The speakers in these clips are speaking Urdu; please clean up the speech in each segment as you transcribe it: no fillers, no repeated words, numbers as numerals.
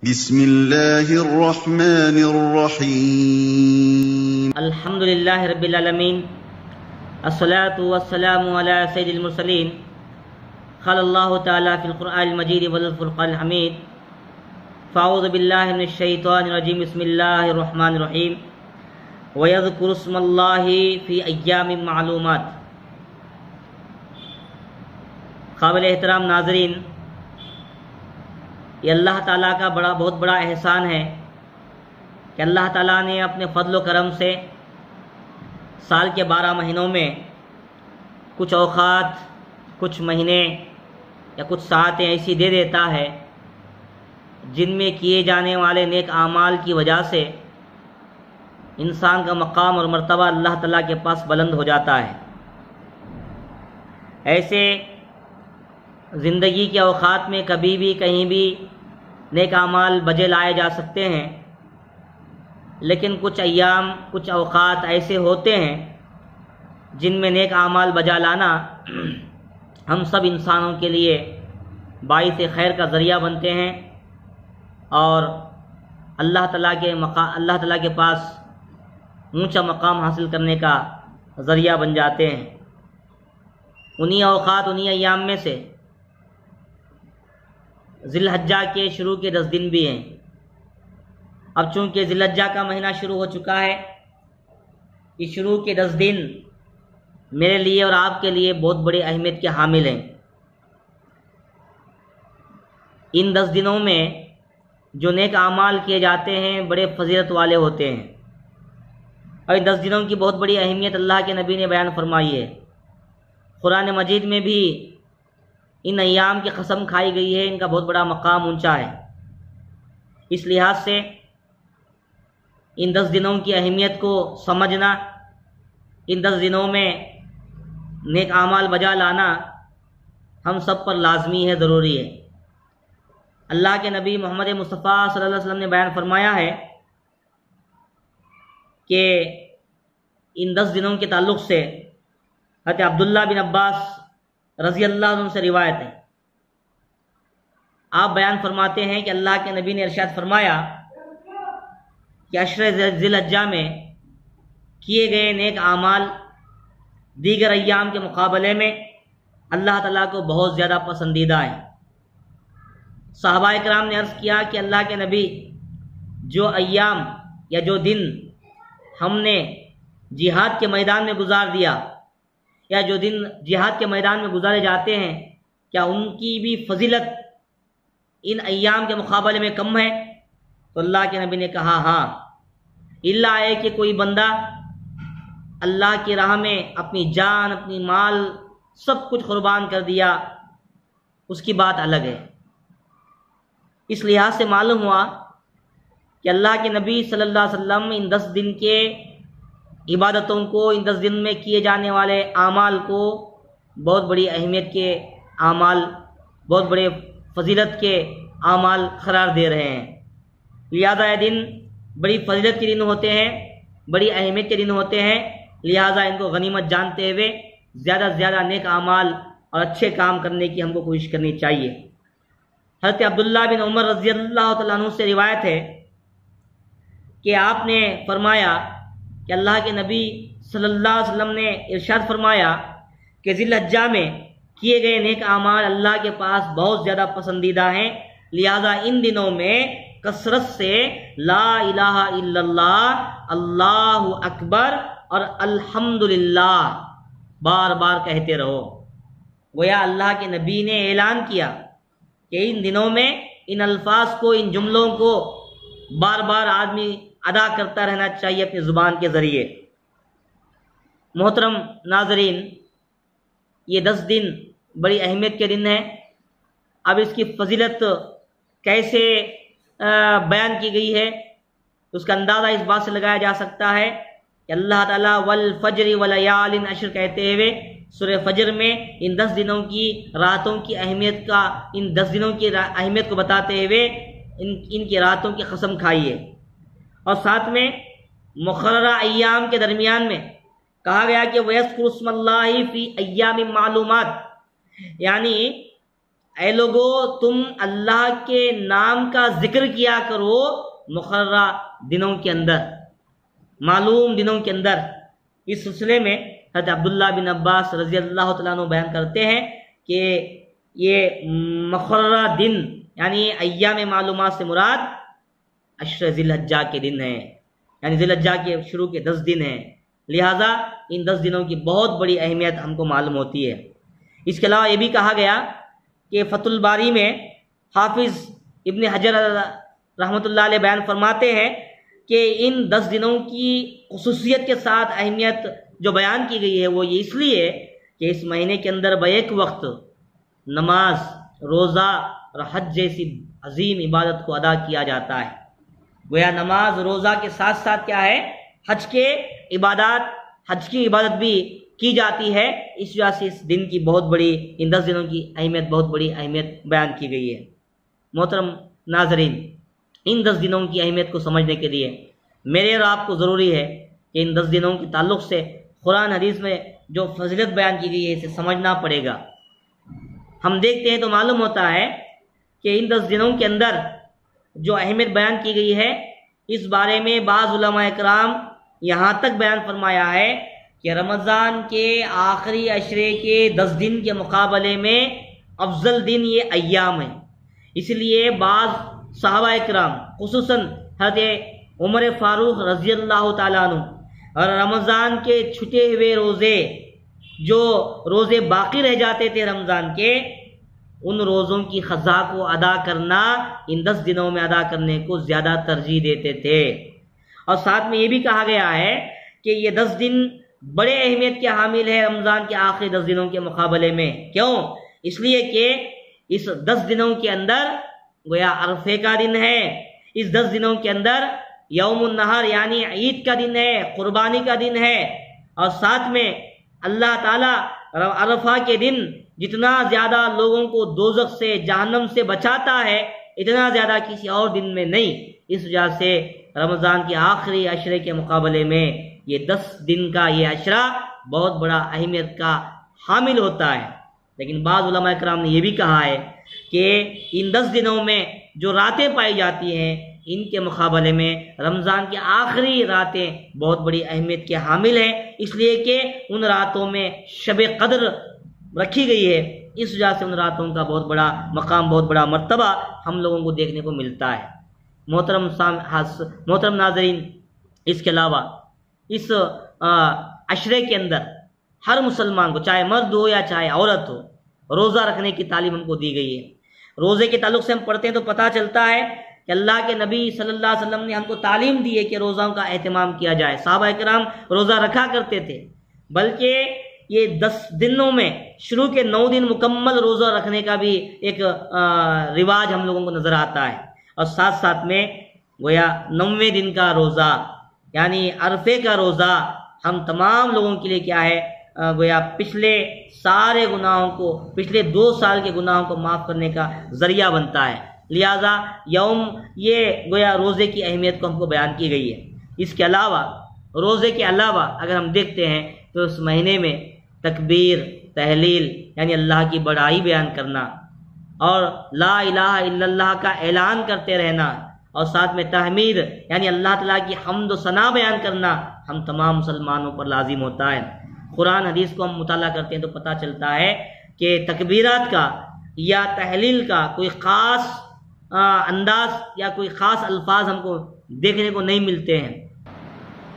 بسم اللہ الرحمن الرحیم الحمدللہ رب العالمین الصلاة والسلام علی سید المرسلین قال اللہ تعالی فی القرآن المجید والفرقان الحمید فاعوذ باللہ من الشیطان الرجیم بسم اللہ الرحمن الرحیم وَيَذْكُرُ اسْمَ اللَّهِ فِي أَيَّامٍ مَّعْلُومَاتٍ۔ قابل احترام ناظرین، یہ اللہ تعالیٰ کا بہت بڑا احسان ہے کہ اللہ تعالیٰ نے اپنے فضل و کرم سے سال کے 12 مہینوں میں کچھ اوقات، کچھ مہینے یا کچھ ساعتیں ایسی دے دیتا ہے جن میں کیے جانے والے نیک اعمال کی وجہ سے انسان کا مقام اور مرتبہ اللہ تعالیٰ کے پاس بلند ہو جاتا ہے۔ ایسے زندگی کے اوقات میں کبھی بھی کہیں بھی نیک اعمال بجے لائے جا سکتے ہیں، لیکن کچھ ایام، کچھ اوقات ایسے ہوتے ہیں جن میں نیک اعمال بجا لانا ہم سب انسانوں کے لیے باعث خیر کا ذریعہ بنتے ہیں اور اللہ تعالیٰ کے پاس اونچا مقام حاصل کرنے کا ذریعہ بن جاتے ہیں۔ انہی اوقات، انہی ایام میں سے ذی الحجہ کے شروع کے 10 دن بھی ہیں۔ اب چونکہ ذی الحجہ کا مہینہ شروع ہو چکا ہے، یہ شروع کے 10 دن میرے لیے اور آپ کے لیے بہت بڑی اہمیت کے حامل ہیں۔ ان 10 دنوں میں جو نیک اعمال کیے جاتے ہیں بڑے فضیلت والے ہوتے ہیں، اور ان 10 دنوں کی بہت بڑی اہمیت اللہ کے نبی نے بیان فرمائی ہے۔ قرآن مجید میں بھی ان ایام کی قسم کھائی گئی ہے، ان کا بہت بڑا مقام اونچا ہے۔ اس لحاظ سے ان 10 دنوں کی اہمیت کو سمجھنا، ان 10 دنوں میں نیک اعمال بجا لانا ہم سب پر لازمی ہے، ضروری ہے۔ اللہ کے نبی محمد مصطفیٰ صلی اللہ علیہ وسلم نے بیان فرمایا ہے کہ ان 10 دنوں کے تعلق سے حضرت عبداللہ بن عباس رضی اللہ عنہ سے روایت ہے۔ آپ بیان فرماتے ہیں کہ اللہ کے نبی نے ارشاد فرمایا کہ عشر ذی الحجہ میں کیے گئے نیک اعمال دیگر ایام کے مقابلے میں اللہ تعالیٰ کو بہت زیادہ پسندیدہ ہیں۔ صحابہ کرام نے عرض کیا کہ اللہ کے نبی، جو ایام یا جو دن ہم نے جہاد کے میدان میں گزار دیا یا جو دن جہاد کے میدان میں گزارے جاتے ہیں، کیا ان کی بھی فضیلت ان ایام کے مقابلے میں کم ہے؟ تو اللہ کے نبی نے کہا ہاں، الا ہے کہ کوئی بندہ اللہ کی راہ میں اپنی جان، اپنی مال سب کچھ قربان کر دیا، اس کی بات الگ ہے۔ اس لحاظ سے معلوم ہوا کہ اللہ کے نبی صلی اللہ علیہ وسلم ان 10 دن کے عبادتوں کو، ان 10 دن میں کیے جانے والے اعمال کو بہت بڑی اہمیت کے اعمال، بہت بڑے فضیلت کے اعمال قرار دے رہے ہیں۔ لہذا یہ دن بڑی فضیلت کے دن ہوتے ہیں، بڑی اہمیت کے دن ہوتے ہیں، لہذا ان کو غنیمت جانتے ہوئے زیادہ سے زیادہ نیک اعمال اور اچھے کام کرنے کی ہم کو کوشش کرنی چاہیے۔ حضرت عبداللہ بن عمر رضی اللہ تعالیٰ عنہ سے روایت ہے کہ آپ نے فرمایا کہ اللہ کے نبی صلی اللہ علیہ وسلم نے ارشاد فرمایا کہ ذی الحجہ میں کیے گئے نیک اعمال اللہ کے پاس بہت زیادہ پسندیدہ ہیں، لہذا ان دنوں میں کثرت سے لا الہ الا اللہ، اللہ اکبر اور الحمدللہ بار بار کہتے رہو۔ گویا اللہ کے نبی نے اعلان کیا کہ ان دنوں میں ان الفاظ کو، ان جملوں کو بار بار آدمی ادا کرتا رہنا چاہیے اپنی زبان کے ذریعے۔ محترم ناظرین، یہ 10 دن بڑی اہمیت کے دن ہیں۔ اب اس کی فضیلت کیسے بیان کی گئی ہے، اس کا اندازہ اس بات سے لگایا جا سکتا ہے کہ اللہ تعالیٰ والفجر ولیال عشر کہتے ہوئے سورہ فجر میں ان 10 دنوں کی راتوں کی اہمیت کا، ان 10 دنوں کی اہمیت کو بتاتے ہوئے ان کی راتوں کی قسم کھائی ہے، اور ساتھ میں مقررہ ایام کے درمیان میں کہا گیا کہ وَيَذْكُرُ اسْمَ اللَّهِ فِي أَيَّامٍ مَّعْلُومَاتٍ، یعنی اے لوگو تم اللہ کے نام کا ذکر کیا کرو مقررہ دنوں کے اندر، معلوم دنوں کے اندر۔ اس سلسلے میں حضرت عبداللہ بن عباس رضی اللہ تعالیٰ عنہ بیان کرتے ہیں کہ یہ مقررہ دن یعنی ایام معلومات سے مراد عشر ذی الحجہ کے دن ہیں، یعنی ذی الحجہ کے شروع کے 10 دن ہیں، لہٰذا ان 10 دنوں کی بہت بڑی اہمیت ہم کو معلوم ہوتی ہے۔ اس کے علاوہ یہ بھی کہا گیا کہ فتح الباری میں حافظ ابن حجر رحمۃ اللہ علیہ بیان فرماتے ہیں کہ ان 10 دنوں کی خصوصیت کے ساتھ اہمیت جو بیان کی گئی ہے وہ یہ اس لیے کہ اس مہینے کے اندر بیک وقت نماز، روزہ اور حج جیسی عظیم عبادت کو ادا کیا جاتا ہے۔ گویا نماز روزہ کے ساتھ ساتھ کیا ہے، حج کی عبادت بھی کی جاتی ہے۔ اس وجہ سے اس دن کی بہت بڑی، ان 10 دنوں کی اہمیت، بہت بڑی اہمیت بیان کی گئی ہے۔ محترم ناظرین، ان 10 دنوں کی اہمیت کو سمجھنے کے لیے میرے اور آپ کو ضروری ہے کہ ان 10 دنوں کے تعلق سے قرآن حدیث میں جو فضیلت بیان کی گئی ہے اسے سمجھنا پڑے گا۔ ہم دیکھتے ہیں تو معلوم ہوتا ہے کہ ان 10 دنوں کے اندر جو اہمیت بیان کی گئی ہے اس بارے میں بعض علماء کرام یہاں تک بیان فرمایا ہے کہ رمضان کے آخری عشرے کے 10 دن کے مقابلے میں افضل دن یہ ایام ہیں۔ اس لیے بعض صحابہ کرام خصوصاً حضرت عمر فاروق رضی اللہ تعالیٰ عنہ اور رمضان کے چھٹے ہوئے روزے، جو روزے باقی رہ جاتے تھے رمضان کے، ان روزوں کی قضا کو ادا کرنا ان 10 دنوں میں ادا کرنے کو زیادہ ترجیح دیتے تھے۔ اور ساتھ میں یہ بھی کہا گیا ہے کہ یہ 10 دن بڑے اہمیت کے حامل ہے رمضان کے آخری 10 دنوں کے مقابلے میں۔ کیوں؟ اس لیے کہ اس 10 دنوں کے اندر گویا عرفے کا دن ہے، اس 10 دنوں کے اندر یوم النہر یعنی عید کا دن ہے، قربانی کا دن ہے، اور ساتھ میں اللہ تعالیٰ عرفہ کے دن جتنا زیادہ لوگوں کو دوزخ سے، جہنم سے بچاتا ہے اتنا زیادہ کسی اور دن میں نہیں۔ اس وجہ سے رمضان کے آخری عشرے کے مقابلے میں یہ 10 دن کا یہ عشرہ بہت بڑا اہمیت کا حامل ہوتا ہے۔ لیکن بعض علماء کرام نے یہ بھی کہا ہے کہ ان 10 دنوں میں جو راتیں پائی جاتی ہیں ان کے مقابلے میں رمضان کی آخری راتیں بہت بڑی اہمیت کے حامل ہیں، اس لیے کہ ان راتوں میں شب قدر رکھی گئی ہے۔ اس وجہ سے ان راتوں کا بہت بڑا مقام، بہت بڑا مرتبہ ہم لوگوں کو دیکھنے کو ملتا ہے۔ محترم ناظرین، اس کے علاوہ اس عشرے کے اندر ہر مسلمان کو، چاہے مرد ہو یا چاہے عورت ہو، روزہ رکھنے کی تعلیم ہم کو دی گئی ہے۔ روزے کے تعلق سے ہم پڑھتے ہیں تو پتہ چلتا ہے کہ اللہ کے نبی صلی اللہ علیہ وسلم نے ہم کو تعلیم دی ہے کہ روزوں کا اہتمام کیا جائے۔ صحابہ کرام روزہ رکھا کرتے تھے، بلکہ یہ 10 دنوں میں شروع کے 9 دن مکمل روزہ رکھنے کا بھی ایک رواج ہم لوگوں کو نظر آتا ہے، اور ساتھ ساتھ میں گویا 9ویں دن کا روزہ یعنی عرفے کا روزہ ہم تمام لوگوں کے لیے کیا ہے، گویا پچھلے سارے گناہوں کو، پچھلے 2 سال کے گناہوں کو معاف کرنے کا ذریعہ بنتا ہے۔ لہذا یہ گویا روزے کی اہمیت کو ہم کو بیان کی گئی ہے۔ اس کے علاوہ، روزے کے علاوہ اگر ہم دیکھتے ہیں تو اس مہینے میں تکبیر، تحلیل یعنی اللہ کی بڑائی بیان کرنا، اور لا الہ الا اللہ کا اعلان کرتے رہنا، اور ساتھ میں تحمید یعنی اللہ تعالیٰ کی حمد و ثنا بیان کرنا ہم تمام مسلمانوں پر لازم ہوتا ہے۔ قرآن حدیث کو ہم مطالعہ کرتے ہیں تو پتہ چلتا ہے کہ تکبیرات کا یا تحلیل کا کوئی خاص انداز یا کوئی خاص الفاظ ہم کو دیکھنے کو نہیں ملتے ہیں۔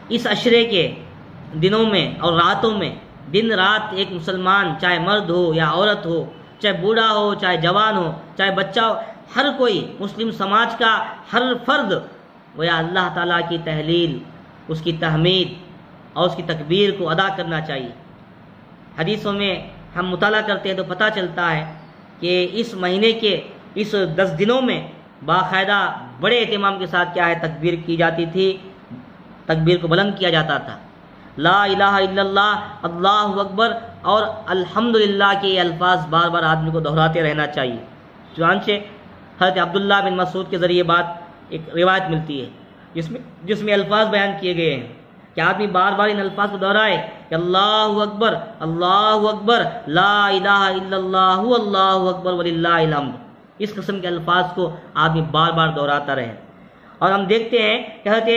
اس عشرے کے دنوں میں اور راتوں میں دن رات ایک مسلمان، چاہے مرد ہو یا عورت ہو، چاہے بوڑھا ہو، چاہے جوان ہو، چاہے بچہ ہو، ہر کوئی مسلم سماج کا ہر فرد گویا اللہ تعالیٰ کی تحلیل، اس کی تحمید اور اس کی تکبیر کو ادا کرنا چاہیے۔ حدیثوں میں ہم مطالعہ کرتے ہیں تو پتہ چلتا ہے کہ اس مہینے کے اس 10 دنوں میں باقاعدہ بڑے اہتمام کے ساتھ کیا ہے، تکبیر کی جاتی تھی، تکبیر کو بلند کیا جاتا تھا۔ لا الہ الا اللہ، اللہ اکبر اور الحمدللہ کے یہ الفاظ بار بار آدمی کو دہراتے رہنا چاہیے۔ چنانچہ حضرت عبداللہ بن مسعود کے ذریعے بات ایک روایت ملتی ہے جس میں الفاظ بیان کیے گئے ہیں کہ آدمی بار بار ان الفاظ کو دہرائے کہ اللہ اکبر لا الہ الا اللہ اللہ اکبر وللہ الحمد، اس قسم کے الفاظ کو آدمی بار بار دہراتا رہے۔ اور ہم دیکھتے ہیں کہ حضرت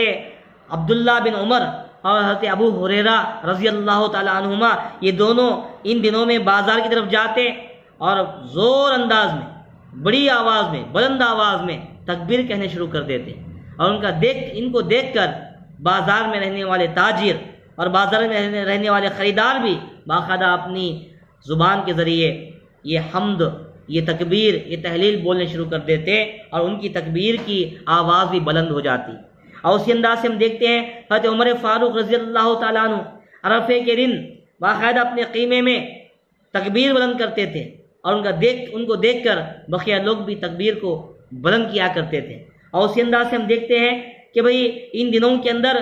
عبداللہ بن عمر اور حضرت ابو ہریرہ رضی اللہ تعالی عنہما یہ دونوں ان دنوں میں بازار کی طرف جاتے اور زور انداز میں، بڑی آواز میں، بلند آواز میں تکبیر کہنے شروع کر دیتے، اور ان کو دیکھ کر بازار میں رہنے والے تاجر اور بازار میں رہنے والے خریدار بھی باقاعدہ اپنی زبان کے ذریعے یہ حمد، یہ تکبیر، یہ تحلیل بولنے شروع کر دیتے، اور ان کی تکبیر کی آواز بھی بلند ہو جاتی۔ اور اسی انداز سے ہم دیکھتے ہیں حضرت عمر فاروق رضی اللہ تعالیٰ عنہ عرفے کے دن باقاعدہ اپنے خیمے میں تکبیر بلند کرتے تھے، اور ان کو دیکھ کر بقیہ لوگ بھی تکبیر کو بلند کیا کرتے تھے۔ اور اسی انداز سے ہم دیکھتے ہیں کہ بھئی ان دنوں کے اندر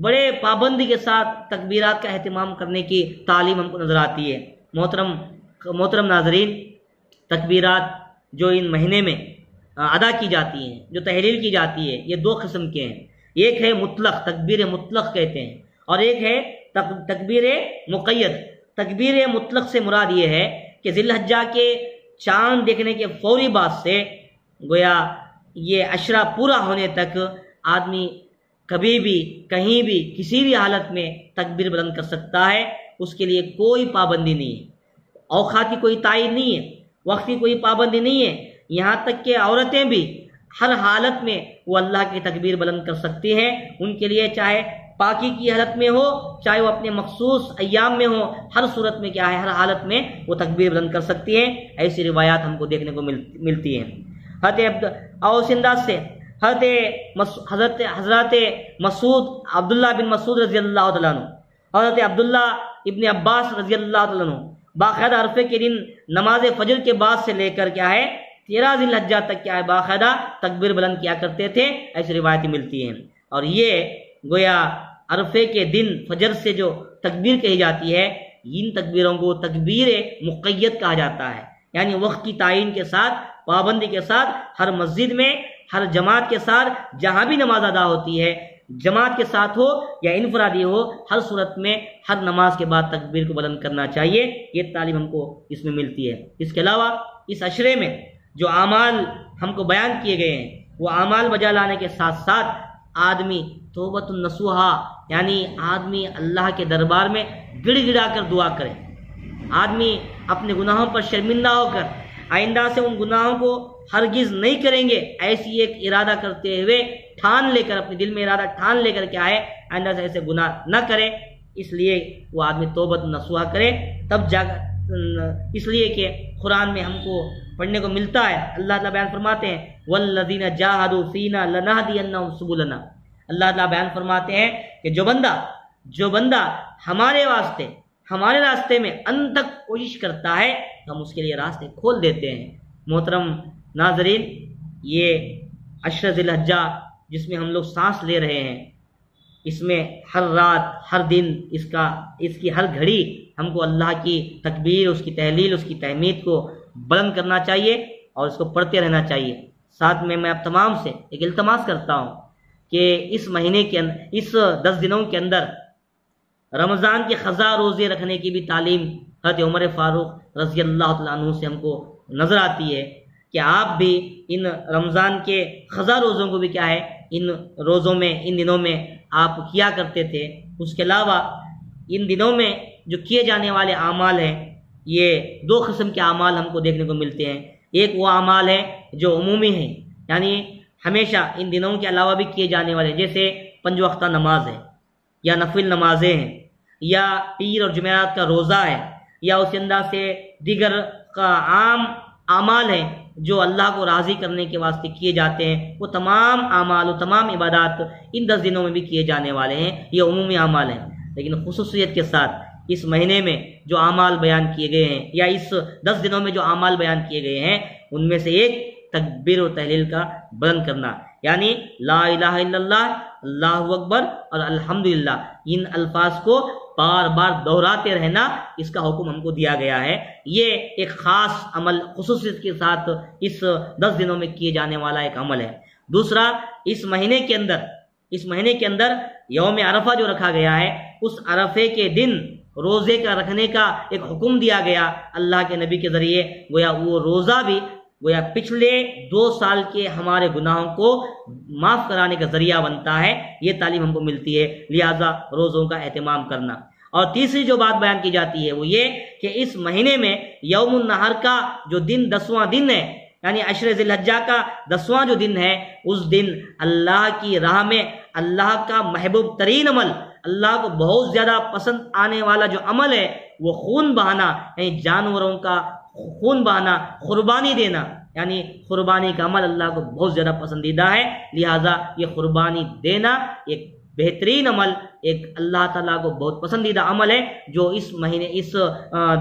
بڑے پابندی کے ساتھ تکبیرات کا اہتمام کرنے کی تعلیم ہم کو نظر آتی ہے۔ محترم ناظرین، تکبیرات جو ان مہینے میں ادا کی جاتی ہیں، جو تحلیل کی جاتی ہے، یہ دو قسم کے ہیں۔ ایک ہے مطلق، تکبیر مطلق کہتے ہیں، اور ایک ہے تکبیر مقید۔ تکبیر مطلق سے مراد یہ ہے کہ ذی الحجہ کے چاند دیکھنے کے فوری بعد سے گویا یہ عشرہ پورا ہونے تک آدمی کبھی بھی، کہیں بھی، کسی بھی حالت میں تکبیر بلند کر سکتا ہے، اس کے لیے کوئی پابندی نہیں ہے، اوقات کی کوئی تعین نہیں ہے، وقت کی کوئی پابندی نہیں ہے، یہاں تک کہ عورتیں بھی ہر حالت میں وہ اللہ کی تکبیر بلند کر سکتی ہیں۔ ان کے لیے چاہے پاکی کی حالت میں ہو، چاہے وہ اپنے مخصوص ایام میں ہو، ہر صورت میں کیا ہے، ہر حالت میں وہ تکبیر بلند کر سکتی ہیں۔ ایسی روایات ہم کو دیکھنے کو ملتی ہیں۔ حضرت انداز سے حضرت مسعود، عبداللہ بن مسعود رضی اللہ تعالیٰ عنہ، حضرت عبداللہ ابن عباس رضی اللہ تعالیٰ عنہ باقاعدہ عرفے کے دن نماز فجر کے بعد سے لے کر کیا ہے 13 ذی الحجہ تک کیا ہے باقاعدہ تکبیر بلند کیا کرتے تھے، ایسی روایتیں ملتی ہیں۔ اور یہ گویا عرفے کے دن فجر سے جو تکبیر کہی جاتی ہے، ان تکبیروں کو تکبیر مقید کہا جاتا ہے، یعنی وقت کی تعین کے ساتھ، پابندی کے ساتھ، ہر مسجد میں، ہر جماعت کے ساتھ جہاں بھی نماز ادا ہوتی ہے، جماعت کے ساتھ ہو یا انفرادی ہو، ہر صورت میں ہر نماز کے بعد تکبیر کو بلند کرنا چاہیے۔ یہ تعلیم ہم کو اس میں ملتی ہے۔ اس کے علاوہ اس عشرے میں جو اعمال ہم کو بیان کیے گئے ہیں، وہ اعمال بجا لانے کے ساتھ ساتھ آدمی توبۃ النصوحہ، یعنی آدمی اللہ کے دربار میں گڑ گڑا کر دعا کرے، آدمی اپنے گناہوں پر شرمندہ ہو کر آئندہ سے ان گناہوں کو ہرگز نہیں کریں گے، ایسی ایک ارادہ کرتے ہوئے ٹھان لے کر، اپنے دل میں ارادہ ٹھان لے کر کیا ہے آئندہ سے ایسے گناہ نہ کرے، اس لیے وہ آدمی توبۃ النصوحہ کرے، تب جا کر، اس لیے کہ قرآن میں ہم کو پڑھنے کو ملتا ہے، اللہ تعالیٰ بیان فرماتے ہیں والذین جاہدوا فینا لنہدینہم سبلنا، اللہ تعالیٰ بیان فرماتے ہیں کہ جو بندہ ہمارے واسطے، ہمارے راستے میں ان تک کوشش کرتا ہے تو ہم اس کے لیے راستے کھول دیتے ہیں۔ محترم ناظرین، یہ عشر ذی الحجہ جس میں ہم لوگ سانس لے رہے ہیں، اس میں ہر رات، ہر دن، اس کی ہر گھڑی ہم کو اللہ کی تکبیر، اس کی تحلیل، اس کی تحمید کو بلند کرنا چاہیے اور اس کو پڑھتے رہنا چاہیے۔ ساتھ میں اب تمام سے ایک التماس کرتا ہوں کہ اس مہینے کے اندر، اس 10 دنوں کے اندر رمضان کے قضا روزے رکھنے کی بھی تعلیم حضرت عمر فاروق رضی اللہ تعالیٰ عنہ سے ہم کو نظر آتی ہے کہ آپ بھی ان رمضان کے قضا روزوں کو بھی کیا ہے ان روزوں میں، ان دنوں میں آپ کیا کرتے تھے۔ اس کے علاوہ ان دنوں میں جو کیے جانے والے اعمال ہیں، یہ 2 قسم کے اعمال ہم کو دیکھنے کو ملتے ہیں۔ ایک وہ اعمال ہیں جو عمومی ہیں، یعنی ہمیشہ ان دنوں کے علاوہ بھی کیے جانے والے، جیسے 5 وقتہ نماز ہے، یا نفل نمازیں ہیں، یا پیر اور جمعرات کا روزہ ہے، یا اس انداز سے دیگر کا عام اعمال ہیں جو اللہ کو راضی کرنے کے واسطے کیے جاتے ہیں۔ وہ تمام اعمال و تمام عبادات ان 10 دنوں میں بھی کیے جانے والے ہیں، یہ عمومی اعمال ہیں۔ لیکن خصوصیت کے ساتھ اس مہینے میں جو اعمال بیان کیے گئے ہیں، یا اس 10 دنوں میں جو اعمال بیان کیے گئے ہیں، ان میں سے ایک تکبیر و تحلیل کا بلند کرنا، یعنی لا الہ الا اللہ، اللہ اکبر اور الحمدللہ، ان الفاظ کو بار بار دہراتے رہنا، اس کا حکم ہم کو دیا گیا ہے۔ یہ ایک خاص عمل خصوصیت کے ساتھ اس 10 دنوں میں کیے جانے والا ایک عمل ہے۔ دوسرا، اس مہینے کے اندر یوم عرفہ جو رکھا گیا ہے، اس عرفے کے دن روزے کا رکھنے کا ایک حکم دیا گیا اللہ کے نبی کے ذریعے، گویا وہ روزہ بھی گویا پچھلے 2 سال کے ہمارے گناہوں کو معاف کرانے کا ذریعہ بنتا ہے۔ یہ تعلیم ہم کو ملتی ہے، لہٰذا روزوں کا اہتمام کرنا۔ اور تیسری جو بات بیان کی جاتی ہے وہ یہ کہ اس مہینے میں یوم النحر کا جو دن 10واں دن ہے، یعنی عشر ذی الحجہ کا 10واں جو دن ہے، اس دن اللہ کی راہ میں اللہ کا محبوب ترین عمل، اللہ کو بہت زیادہ پسند آنے والا جو عمل ہے وہ خون بہانا، یعنی جانوروں کا خون بہانا، قربانی دینا، یعنی قربانی کا عمل اللہ کو بہت زیادہ پسندیدہ ہے۔ لہٰذا یہ قربانی دینا ایک بہترین عمل، ایک اللہ تعالیٰ کو بہت پسندیدہ عمل ہے جو اس مہینے اس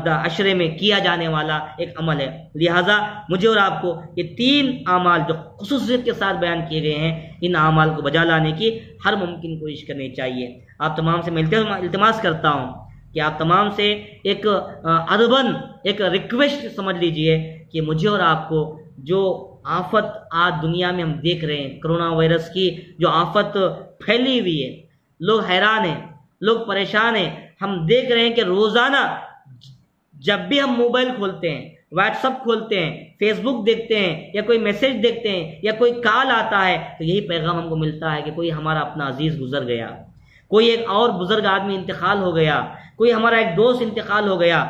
عشرے میں کیا جانے والا ایک عمل ہے۔ لہٰذا مجھے اور آپ کو یہ 3 اعمال جو خصوصیت کے ساتھ بیان کیے گئے ہیں، ان اعمال کو بجا لانے کی ہر ممکن کوشش کرنی چاہیے۔ آپ تمام سے ملتے ہوئے التماس کرتا ہوں کہ آپ تمام سے ایک ادباً ایک ریکویسٹ سمجھ لیجئے کہ مجھے اور آپ کو جو آفت آج دنیا میں ہم دیکھ رہے ہیں، کرونا وائرس کی جو آفت پھیلی ہوئی ہے، لوگ حیران ہیں، لوگ پریشان ہیں۔ ہم دیکھ رہے ہیں کہ روزانہ جب بھی ہم موبائل کھولتے ہیں، واٹس ایپ کھولتے ہیں، فیس بک دیکھتے ہیں، یا کوئی میسج دیکھتے ہیں، یا کوئی کال آتا ہے، تو یہی پیغام ہم کو ملتا ہے کہ کوئی ہمارا اپنا عزیز گزر گیا، کوئی ایک اور بزرگ آدمی انتقال ہو گیا، کوئی ہمارا ایک دوست انتقال ہو گیا،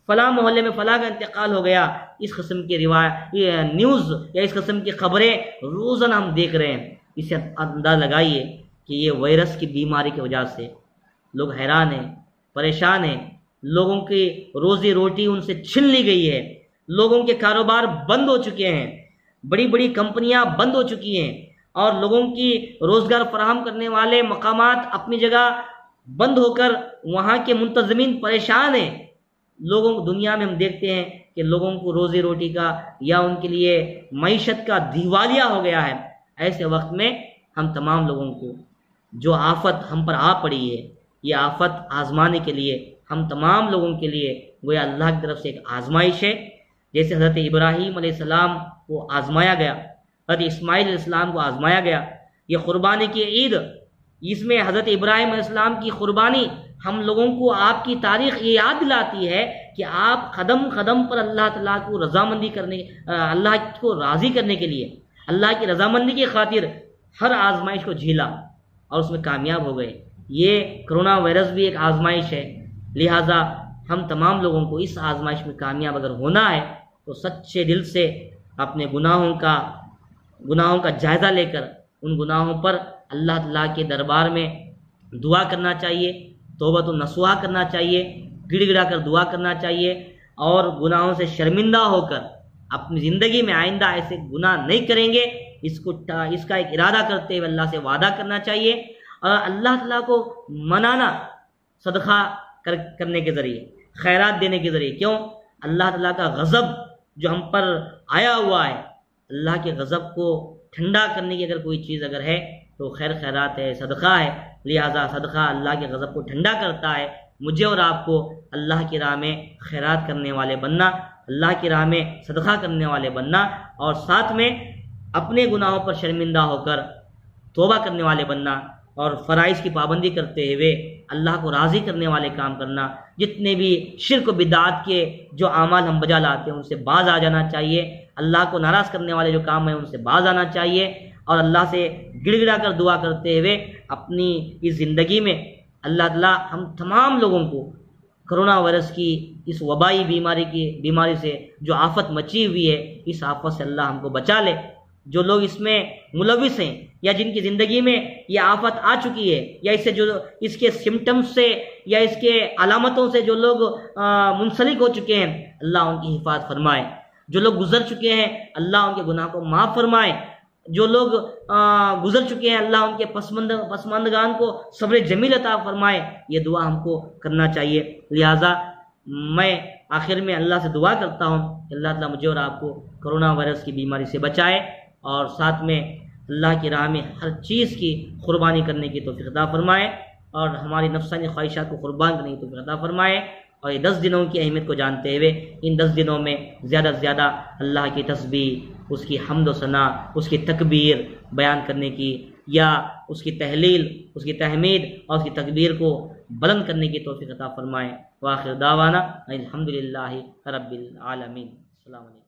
فلاں محلے میں فلاں کا انتقال ہو گیا۔ اس قسم کی نیوز یا اس قسم کی خبریں روزانہ ہم دیکھ رہے ہیں۔ اسے اندازہ لگائیے کہ یہ وائرس کی بیماری کی وجہ سے لوگ حیران ہیں، پریشان ہیں، لوگوں کی روزی روٹی ان سے چھین لی گئی ہے، لوگوں کے کاروبار بند ہو چکے ہیں، بڑی بڑی کمپنیاں بند ہو چکی ہیں، اور لوگوں کی روزگار فراہم کرنے والے مقامات اپنی جگہ بند ہو کر وہاں کے منتظمین پریشان ہیں۔ لوگوں کو دنیا میں ہم دیکھتے ہیں کہ لوگوں کو روزی روٹی کا یا ان کے لیے معیشت کا دیوالیہ ہو گیا ہے۔ ایسے وقت میں ہم تمام لوگوں کو جو آفت ہم پر آ پڑی ہے، یہ آفت آزمانے کے لیے ہم تمام لوگوں کے لیے گویا اللہ کی طرف سے ایک آزمائش ہے۔ جیسے حضرت ابراہیم علیہ السلام کو آزمایا گیا، حضرت اسماعیل علیہ السلام کو آزمایا گیا، یہ قربانی کی عید، اس میں حضرت ابراہیم علیہ السلام کی قربانی ہم لوگوں کو آپ کی تاریخ یہ یاد دلاتی ہے کہ آپ قدم قدم پر اللہ تعالیٰ کو رضامندی کرنے، اللہ کو راضی کرنے کے لیے، اللہ کی رضامندی کی خاطر ہر آزمائش کو جھیلا اور اس میں کامیاب ہو گئے۔ یہ کرونا وائرس بھی ایک آزمائش ہے، لہٰذا ہم تمام لوگوں کو اس آزمائش میں کامیاب اگر ہونا ہے تو سچے دل سے اپنے گناہوں کا جائزہ لے کر ان گناہوں پر اللہ تعالیٰ کے دربار میں دعا کرنا چاہیے، توبۃ النصوحہ کرنا چاہیے، گڑ گڑا کر دعا کرنا چاہیے، اور گناہوں سے شرمندہ ہو کر اپنی زندگی میں آئندہ ایسے گناہ نہیں کریں گے، اس کا ایک ارادہ کرتے ہوئے اللہ سے وعدہ کرنا چاہیے، اور اللہ تعالیٰ کو منانا صدقہ کرنے کے ذریعے، خیرات دینے کے ذریعے۔ کیوں؟ اللہ تعالیٰ کا غضب جو ہم پر آیا ہوا ہے، اللہ کے غضب کو ٹھنڈا کرنے کی اگر کوئی چیز اگر ہے تو خیرات ہے، صدقہ ہے۔ لہٰذا صدقہ اللہ کے غضب کو ٹھنڈا کرتا ہے۔ مجھے اور آپ کو اللہ کی راہ میں خیرات کرنے والے بننا، اللہ کی راہ میں صدقہ کرنے والے بننا، اور ساتھ میں اپنے گناہوں پر شرمندہ ہو کر توبہ کرنے والے بننا، اور فرائض کی پابندی کرتے ہوئے اللہ کو راضی کرنے والے کام کرنا۔ جتنے بھی شرک و بدعات کے جو اعمال ہم بجا لاتے ہیں ان سے باز آ جانا چاہیے، اللہ کو ناراض کرنے والے جو کام ہیں ان سے باز آنا چاہیے، اور اللہ سے گڑ گڑا کر دعا کرتے ہوئے اپنی اس زندگی میں اللہ تعالیٰ ہم تمام لوگوں کو کرونا وائرس کی اس وبائی بیماری سے جو آفت مچی ہوئی ہے، اس آفت سے اللہ ہم کو بچا لے۔ جو لوگ اس میں ملوث ہیں یا جن کی زندگی میں یہ آفت آ چکی ہے، یا اس کے سمٹمز سے یا اس کے علامتوں سے جو لوگ منسلک ہو چکے ہیں، اللہ ان کی حفاظت فرمائے۔ جو لوگ گزر چکے ہیں، اللہ ان کے گناہ کو معاف فرمائے۔ جو لوگ گزر چکے ہیں، اللہ ان کے پسماندگان کو صبر جمیل عطا فرمائے۔ یہ دعا ہم کو کرنا چاہیے۔ لہٰذا میں آخر میں اللہ سے دعا کرتا ہوں کہ اللہ تعالیٰ مجھے اور آپ کو کرونا وائرس کی بیماری سے بچائے، اور ساتھ میں اللہ کی راہ میں ہر چیز کی قربانی کرنے کی توفیق عطا فرمائے، اور ہماری نفسانی خواہشات کو قربان کرنے کی توفیق عطا فرمائے۔ اور یہ 10 دنوں کی اہمیت کو جانتے ہوئے ان 10 دنوں میں زیادہ سے زیادہ اللہ کی تسبیح، اس کی حمد و ثنا، اس کی تکبیر بیان کرنے کی، یا اس کی تحلیل، اس کی تحمید اور اس کی تکبیر کو بلند کرنے کی توفیق عطا فرمائے۔ وآخر دعوانا الحمدللہ رب العالمین۔ السلام علیکم۔